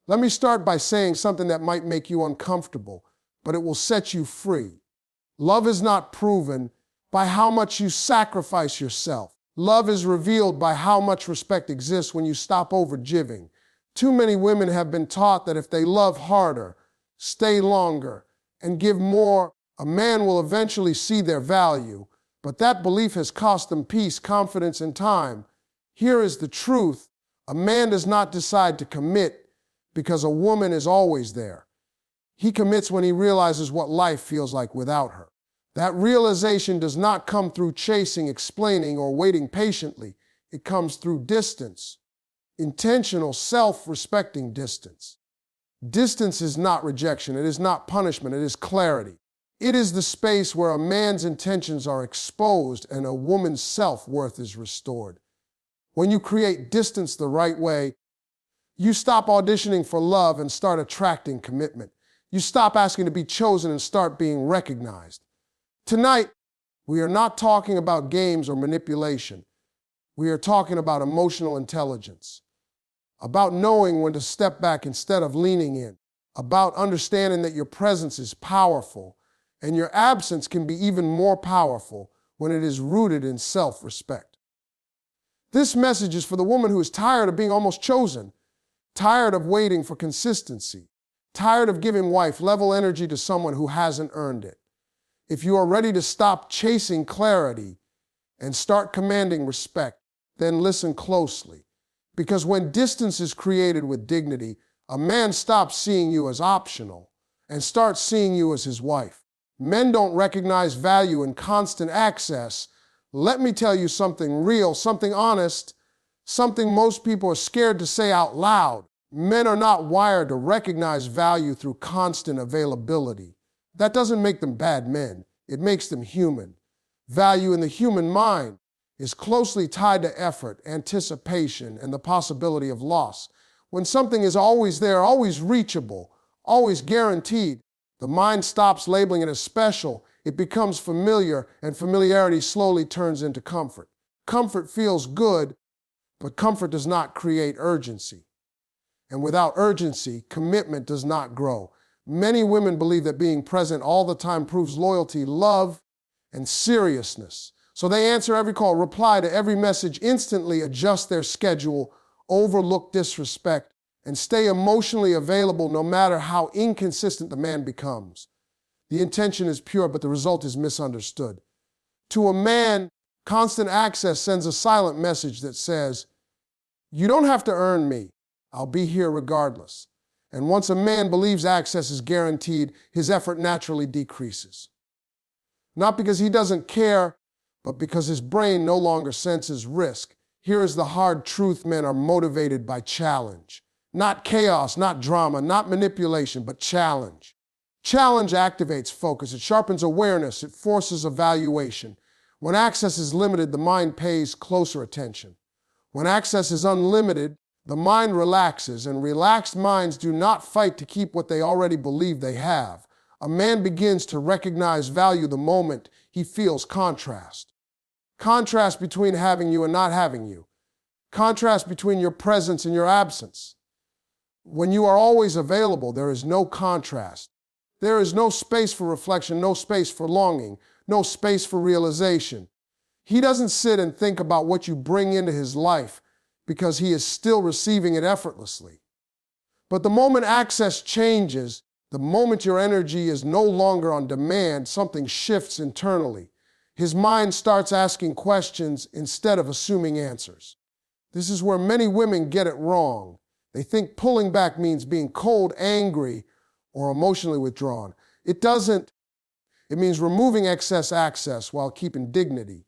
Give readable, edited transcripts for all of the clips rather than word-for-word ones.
Let me start by saying something that might make you uncomfortable, but it will set you free. Love is not proven by how much you sacrifice yourself. Love is revealed by how much respect exists when you stop over-giving. Too many women have been taught that if they love harder, stay longer, and give more, a man will eventually see their value. But that belief has cost them peace, confidence, and time. Here is the truth. A man does not decide to commit because a woman is always there. He commits when he realizes what life feels like without her. That realization does not come through chasing, explaining, or waiting patiently. It comes through distance. Intentional, self-respecting distance. Distance is not rejection. It is not punishment. It is clarity. It is the space where a man's intentions are exposed and a woman's self-worth is restored. When you create distance the right way, you stop auditioning for love and start attracting commitment. You stop asking to be chosen and start being recognized. Tonight, we are not talking about games or manipulation. We are talking about emotional intelligence, about knowing when to step back instead of leaning in, about understanding that your presence is powerful and your absence can be even more powerful when it is rooted in self-respect. This message is for the woman who is tired of being almost chosen, tired of waiting for consistency, tired of giving wife-level energy to someone who hasn't earned it. If you are ready to stop chasing clarity and start commanding respect, then listen closely. Because when distance is created with dignity, a man stops seeing you as optional and starts seeing you as his wife. Men don't recognize value in constant access. Let me tell you something real, something honest, something most people are scared to say out loud. Men are not wired to recognize value through constant availability. That doesn't make them bad men. It makes them human. Value in the human mind is closely tied to effort, anticipation, and the possibility of loss. When something is always there, always reachable, always guaranteed, the mind stops labeling it as special. It becomes familiar, and familiarity slowly turns into comfort. Comfort feels good, but comfort does not create urgency. And without urgency, commitment does not grow. Many women believe that being present all the time proves loyalty, love, and seriousness. So they answer every call, reply to every message, instantly adjust their schedule, overlook disrespect, and stay emotionally available no matter how inconsistent the man becomes. The intention is pure, but the result is misunderstood. To a man, constant access sends a silent message that says, "You don't have to earn me. I'll be here regardless." And once a man believes access is guaranteed, his effort naturally decreases. Not because he doesn't care, but because his brain no longer senses risk. Here is the hard truth: men are motivated by challenge. Not chaos, not drama, not manipulation, but challenge. Challenge activates focus. It sharpens awareness. It forces evaluation. When access is limited, the mind pays closer attention. When access is unlimited, the mind relaxes, and relaxed minds do not fight to keep what they already believe they have. A man begins to recognize value the moment he feels contrast. Contrast between having you and not having you. Contrast between your presence and your absence. When you are always available, there is no contrast. There is no space for reflection, no space for longing, no space for realization. He doesn't sit and think about what you bring into his life because he is still receiving it effortlessly. But the moment access changes, the moment your energy is no longer on demand, something shifts internally. His mind starts asking questions instead of assuming answers. This is where many women get it wrong. They think pulling back means being cold, angry, or emotionally withdrawn. It doesn't. It means removing excess access while keeping dignity.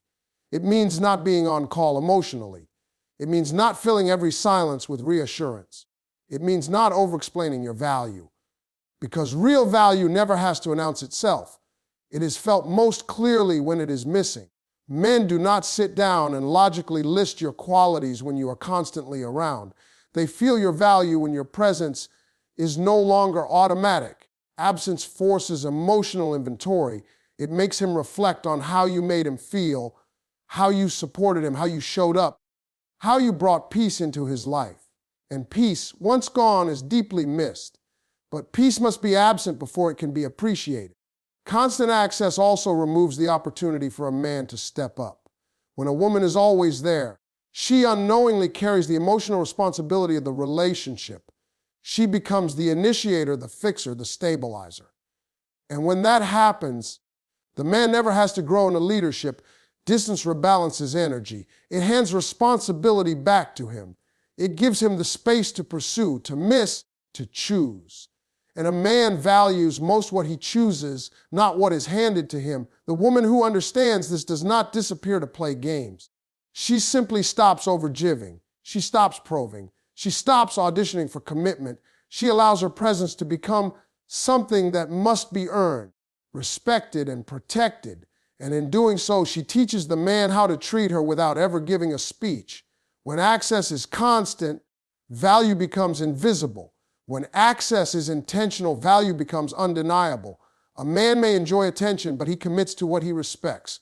It means not being on call emotionally. It means not filling every silence with reassurance. It means not over-explaining your value. Because real value never has to announce itself. It is felt most clearly when it is missing. Men do not sit down and logically list your qualities when you are constantly around. They feel your value when your presence is no longer automatic. Absence forces emotional inventory. It makes him reflect on how you made him feel, how you supported him, how you showed up, how you brought peace into his life. And peace, once gone, is deeply missed. But peace must be absent before it can be appreciated. Constant access also removes the opportunity for a man to step up. When a woman is always there, she unknowingly carries the emotional responsibility of the relationship. She becomes the initiator, the fixer, the stabilizer. And when that happens, the man never has to grow into leadership. Distance rebalances energy. It hands responsibility back to him. It gives him the space to pursue, to miss, to choose. And a man values most what he chooses, not what is handed to him. The woman who understands this does not disappear to play games. She simply stops overgiving. She stops probing. She stops auditioning for commitment. She allows her presence to become something that must be earned, respected, and protected. And in doing so, she teaches the man how to treat her without ever giving a speech. When access is constant, value becomes invisible. When access is intentional, value becomes undeniable. A man may enjoy attention, but he commits to what he respects.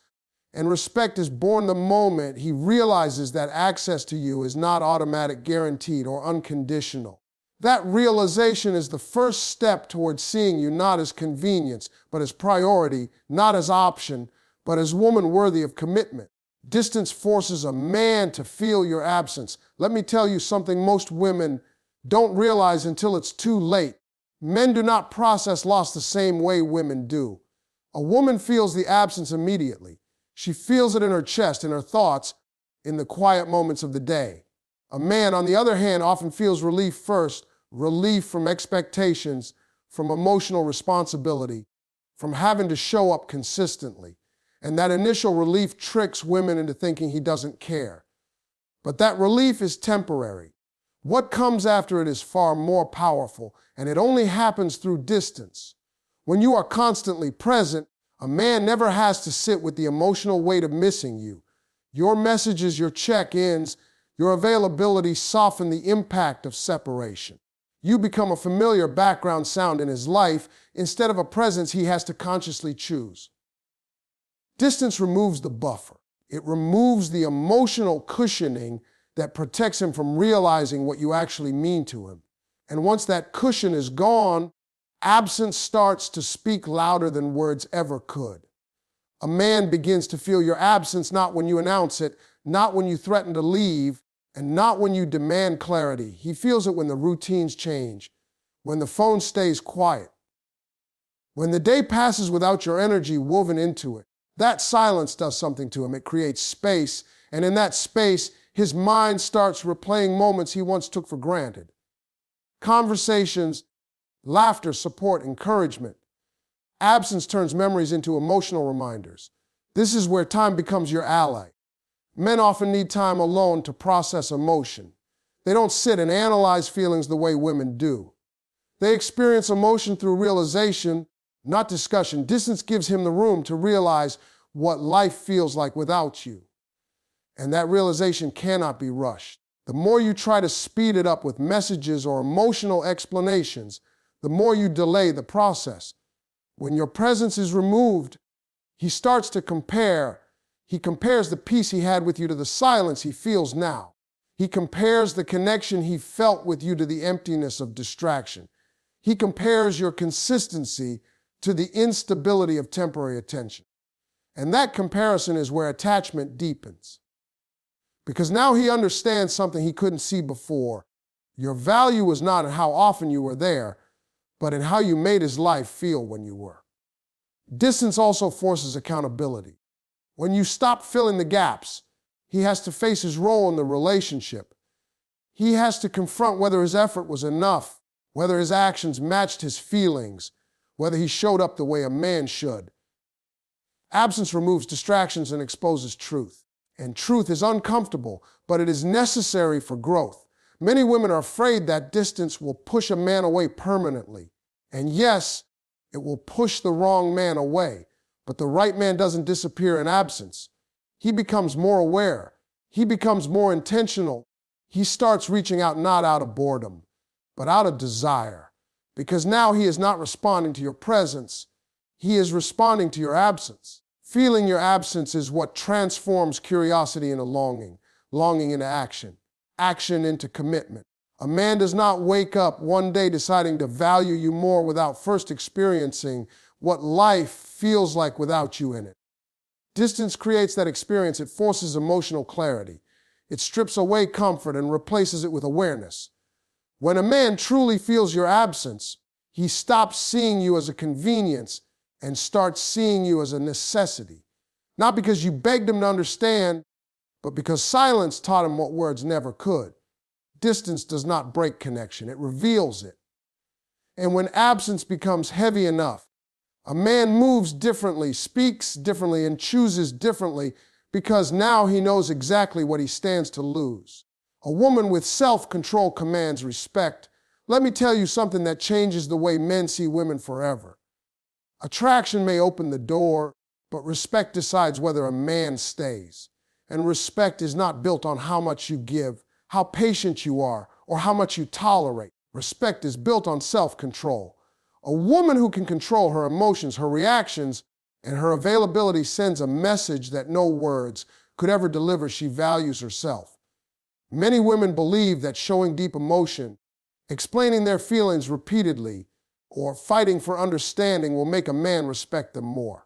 And respect is born the moment he realizes that access to you is not automatic, guaranteed, or unconditional. That realization is the first step towards seeing you not as convenience, but as priority, not as option, but as woman worthy of commitment. Distance forces a man to feel your absence. Let me tell you something most women don't realize until it's too late. Men do not process loss the same way women do. A woman feels the absence immediately. She feels it in her chest, in her thoughts, in the quiet moments of the day. A man, on the other hand, often feels relief first, relief from expectations, from emotional responsibility, from having to show up consistently. And that initial relief tricks women into thinking he doesn't care. But that relief is temporary. What comes after it is far more powerful, and it only happens through distance. When you are constantly present, a man never has to sit with the emotional weight of missing you. Your messages, your check-ins, your availability soften the impact of separation. You become a familiar background sound in his life instead of a presence he has to consciously choose. Distance removes the buffer. It removes the emotional cushioning that protects him from realizing what you actually mean to him. And once that cushion is gone, absence starts to speak louder than words ever could. A man begins to feel your absence not when you announce it, not when you threaten to leave, and not when you demand clarity. He feels it when the routines change, when the phone stays quiet, when the day passes without your energy woven into it. That silence does something to him. It creates space, and in that space, his mind starts replaying moments he once took for granted. Conversations, laughter, support, encouragement. Absence turns memories into emotional reminders. This is where time becomes your ally. Men often need time alone to process emotion. They don't sit and analyze feelings the way women do. They experience emotion through realization, not discussion. Distance gives him the room to realize what life feels like without you. And that realization cannot be rushed. The more you try to speed it up with messages or emotional explanations, the more you delay the process. When your presence is removed, he starts to compare. He compares the peace he had with you to the silence he feels now. He compares the connection he felt with you to the emptiness of distraction. He compares your consistency to the instability of temporary attention. And that comparison is where attachment deepens. Because now he understands something he couldn't see before. Your value was not in how often you were there, but in how you made his life feel when you were. Distance also forces accountability. When you stop filling the gaps, he has to face his role in the relationship. He has to confront whether his effort was enough, whether his actions matched his feelings, whether he showed up the way a man should. Absence removes distractions and exposes truth. And truth is uncomfortable, but it is necessary for growth. Many women are afraid that distance will push a man away permanently. And yes, it will push the wrong man away. But the right man doesn't disappear in absence. He becomes more aware. He becomes more intentional. He starts reaching out not out of boredom, but out of desire. Because now he is not responding to your presence. He is responding to your absence. Feeling your absence is what transforms curiosity into longing, longing into action, action into commitment. A man does not wake up one day deciding to value you more without first experiencing what life feels like without you in it. Distance creates that experience. It forces emotional clarity. It strips away comfort and replaces it with awareness. When a man truly feels your absence, he stops seeing you as a convenience and starts seeing you as a necessity. Not because you begged him to understand, but because silence taught him what words never could. Distance does not break connection, it reveals it. And when absence becomes heavy enough, a man moves differently, speaks differently, and chooses differently because now he knows exactly what he stands to lose. A woman with self-control commands respect. Let me tell you something that changes the way men see women forever. Attraction may open the door, but respect decides whether a man stays. And respect is not built on how much you give, how patient you are, or how much you tolerate. Respect is built on self-control. A woman who can control her emotions, her reactions, and her availability sends a message that no words could ever deliver. She values herself. Many women believe that showing deep emotion, explaining their feelings repeatedly, or fighting for understanding will make a man respect them more.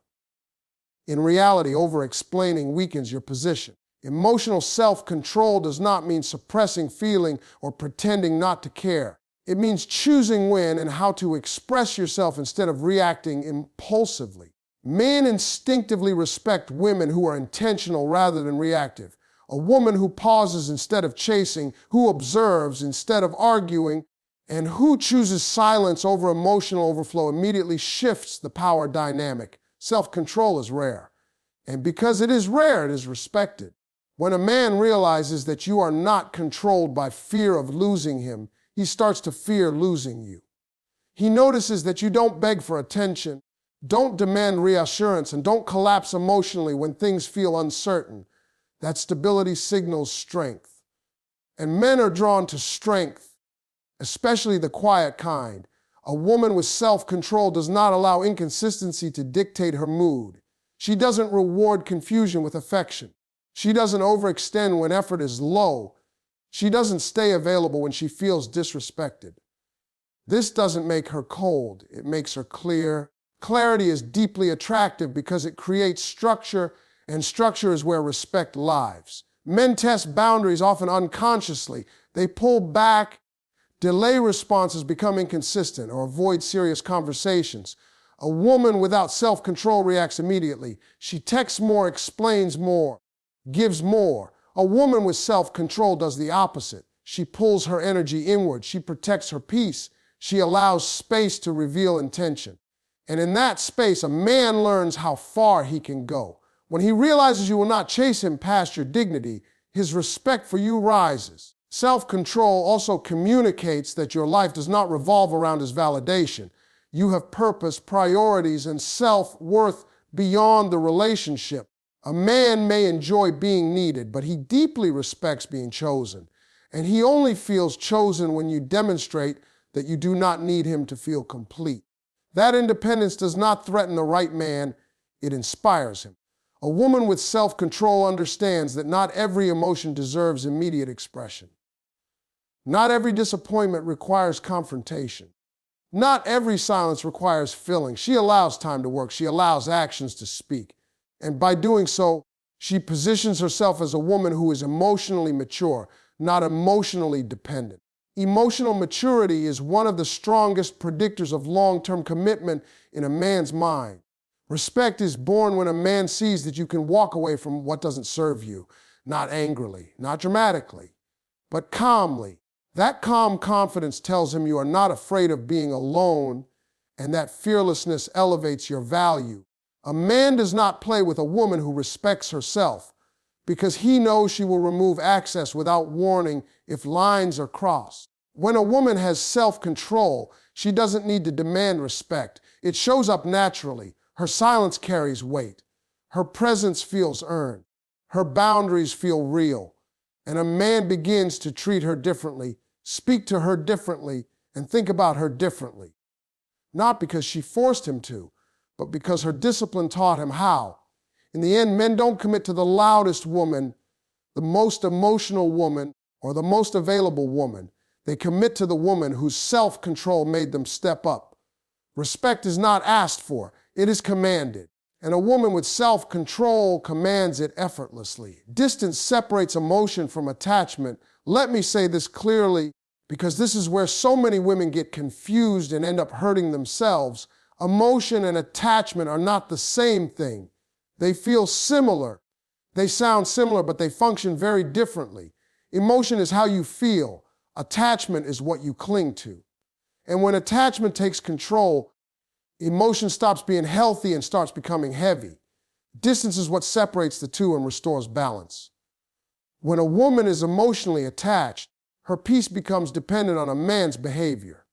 In reality, over-explaining weakens your position. Emotional self-control does not mean suppressing feeling or pretending not to care. It means choosing when and how to express yourself instead of reacting impulsively. Men instinctively respect women who are intentional rather than reactive. A woman who pauses instead of chasing, who observes instead of arguing, and who chooses silence over emotional overflow immediately shifts the power dynamic. Self-control is rare. And because it is rare, it is respected. When a man realizes that you are not controlled by fear of losing him, he starts to fear losing you. He notices that you don't beg for attention, don't demand reassurance, and don't collapse emotionally when things feel uncertain. That stability signals strength. And men are drawn to strength, especially the quiet kind. A woman with self-control does not allow inconsistency to dictate her mood. She doesn't reward confusion with affection. She doesn't overextend when effort is low. She doesn't stay available when she feels disrespected. This doesn't make her cold. It makes her clear. Clarity is deeply attractive because it creates structure, and structure is where respect lives. Men test boundaries often unconsciously. They pull back, delay responses, become inconsistent, or avoid serious conversations. A woman without self-control reacts immediately. She texts more, explains more, gives more. A woman with self-control does the opposite. She pulls her energy inward. She protects her peace. She allows space to reveal intention. And in that space, a man learns how far he can go. When he realizes you will not chase him past your dignity, his respect for you rises. Self-control also communicates that your life does not revolve around his validation. You have purpose, priorities, and self-worth beyond the relationship. A man may enjoy being needed, but he deeply respects being chosen. And he only feels chosen when you demonstrate that you do not need him to feel complete. That independence does not threaten the right man, it inspires him. A woman with self-control understands that not every emotion deserves immediate expression. Not every disappointment requires confrontation. Not every silence requires filling. She allows time to work. She allows actions to speak. And by doing so, she positions herself as a woman who is emotionally mature, not emotionally dependent. Emotional maturity is one of the strongest predictors of long-term commitment in a man's mind. Respect is born when a man sees that you can walk away from what doesn't serve you, not angrily, not dramatically, but calmly. That calm confidence tells him you are not afraid of being alone, and that fearlessness elevates your value. A man does not play with a woman who respects herself because he knows she will remove access without warning if lines are crossed. When a woman has self-control, she doesn't need to demand respect. It shows up naturally. Her silence carries weight. Her presence feels earned. Her boundaries feel real. And a man begins to treat her differently, speak to her differently, and think about her differently. Not because she forced him to, but because her discipline taught him how. In the end, men don't commit to the loudest woman, the most emotional woman, or the most available woman. They commit to the woman whose self-control made them step up. Respect is not asked for, it is commanded. And a woman with self-control commands it effortlessly. Distance separates emotion from attachment. Let me say this clearly, because this is where so many women get confused and end up hurting themselves. Emotion and attachment are not the same thing. They feel similar. They sound similar, but they function very differently. Emotion is how you feel. Attachment is what you cling to. And when attachment takes control, emotion stops being healthy and starts becoming heavy. Distance is what separates the two and restores balance. When a woman is emotionally attached, her peace becomes dependent on a man's behavior.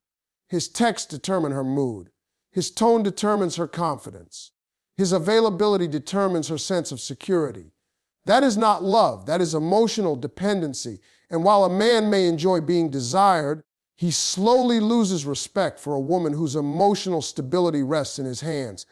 His texts determine her mood. His tone determines her confidence. His availability determines her sense of security. That is not love, that is emotional dependency. And while a man may enjoy being desired, he slowly loses respect for a woman whose emotional stability rests in his hands.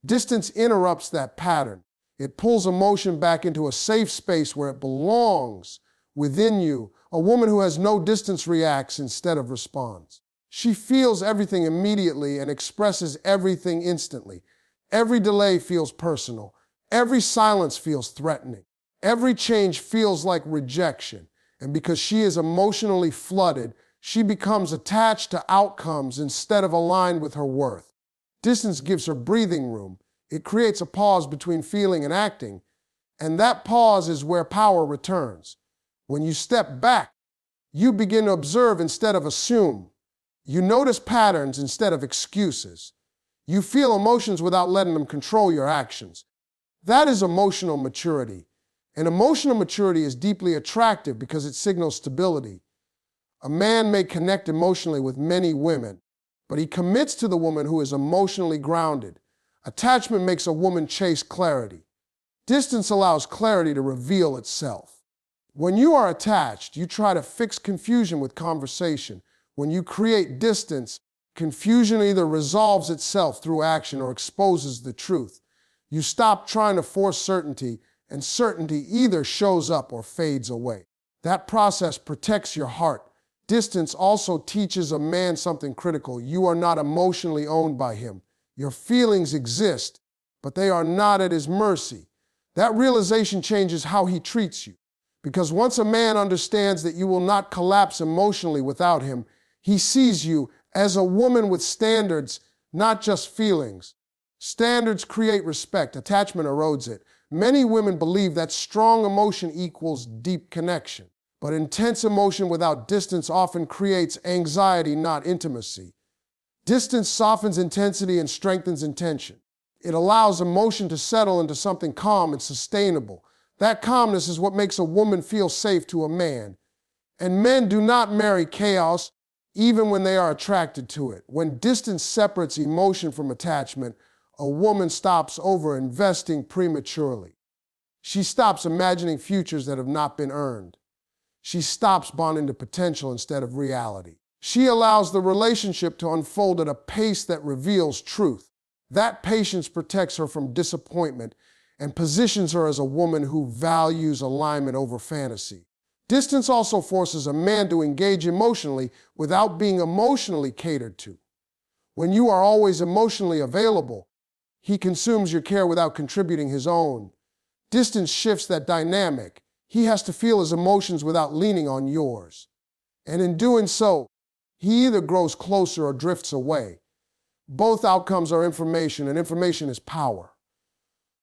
Distance interrupts that pattern. It pulls emotion back into a safe space where it belongs within you. A woman who has no distance reacts instead of responds. She feels everything immediately and expresses everything instantly. Every delay feels personal. Every silence feels threatening. Every change feels like rejection. And because she is emotionally flooded, she becomes attached to outcomes instead of aligned with her worth. Distance gives her breathing room. It creates a pause between feeling and acting, and that pause is where power returns. When you step back, you begin to observe instead of assume. You notice patterns instead of excuses. You feel emotions without letting them control your actions. That is emotional maturity. And emotional maturity is deeply attractive because it signals stability. A man may connect emotionally with many women, but he commits to the woman who is emotionally grounded. Attachment makes a woman chase clarity. Distance allows clarity to reveal itself. When you are attached, you try to fix confusion with conversation. When you create distance, confusion either resolves itself through action or exposes the truth. You stop trying to force certainty, and certainty either shows up or fades away. That process protects your heart. Distance also teaches a man something critical. You are not emotionally owned by him. Your feelings exist, but they are not at his mercy. That realization changes how he treats you. Because once a man understands that you will not collapse emotionally without him, he sees you as a woman with standards, not just feelings. Standards create respect. Attachment erodes it. Many women believe that strong emotion equals deep connection. But intense emotion without distance often creates anxiety, not intimacy. Distance softens intensity and strengthens intention. It allows emotion to settle into something calm and sustainable. That calmness is what makes a woman feel safe to a man. And men do not marry chaos, even when they are attracted to it. When distance separates emotion from attachment, a woman stops over-investing prematurely. She stops imagining futures that have not been earned. She stops bonding to potential instead of reality. She allows the relationship to unfold at a pace that reveals truth. That patience protects her from disappointment and positions her as a woman who values alignment over fantasy. Distance also forces a man to engage emotionally without being emotionally catered to. When you are always emotionally available, he consumes your care without contributing his own. Distance shifts that dynamic. He has to feel his emotions without leaning on yours. And in doing so, he either grows closer or drifts away. Both outcomes are information, and information is power.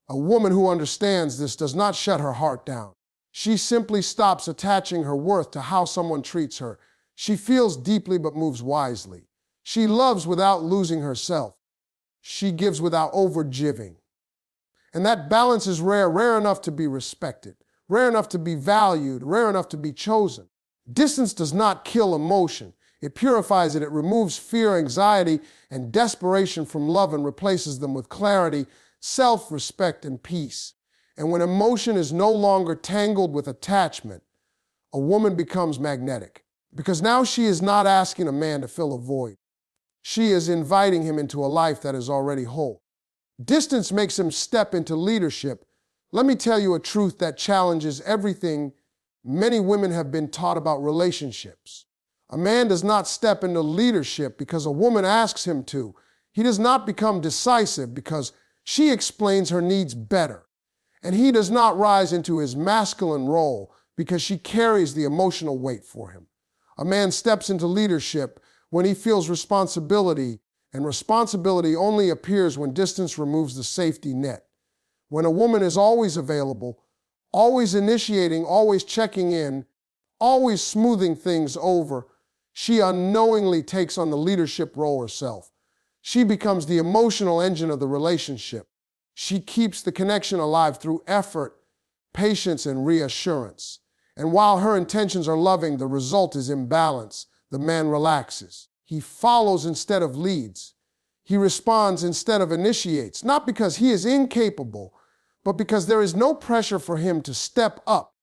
A woman who understands this does not shut her heart down. She simply stops attaching her worth to how someone treats her. She feels deeply but moves wisely. She loves without losing herself. She gives without overgiving. And that balance is rare enough to be respected, rare enough to be valued, rare enough to be chosen. Distance does not kill emotion. It purifies it. It removes fear, anxiety, and desperation from love and replaces them with clarity, self-respect, and peace. And when emotion is no longer tangled with attachment, a woman becomes magnetic. Because now she is not asking a man to fill a void. She is inviting him into a life that is already whole. Distance makes him step into leadership. Let me tell you a truth that challenges everything many women have been taught about relationships. A man does not step into leadership because a woman asks him to. He does not become decisive because she explains her needs better. And he does not rise into his masculine role because she carries the emotional weight for him. A man steps into leadership when he feels responsibility, and responsibility only appears when distance removes the safety net. When a woman is always available, always initiating, always checking in, always smoothing things over, she unknowingly takes on the leadership role herself. She becomes the emotional engine of the relationship. She keeps the connection alive through effort, patience, and reassurance. And while her intentions are loving, the result is imbalance. The man relaxes. He follows instead of leads. He responds instead of initiates, not because he is incapable, but because there is no pressure for him to step up.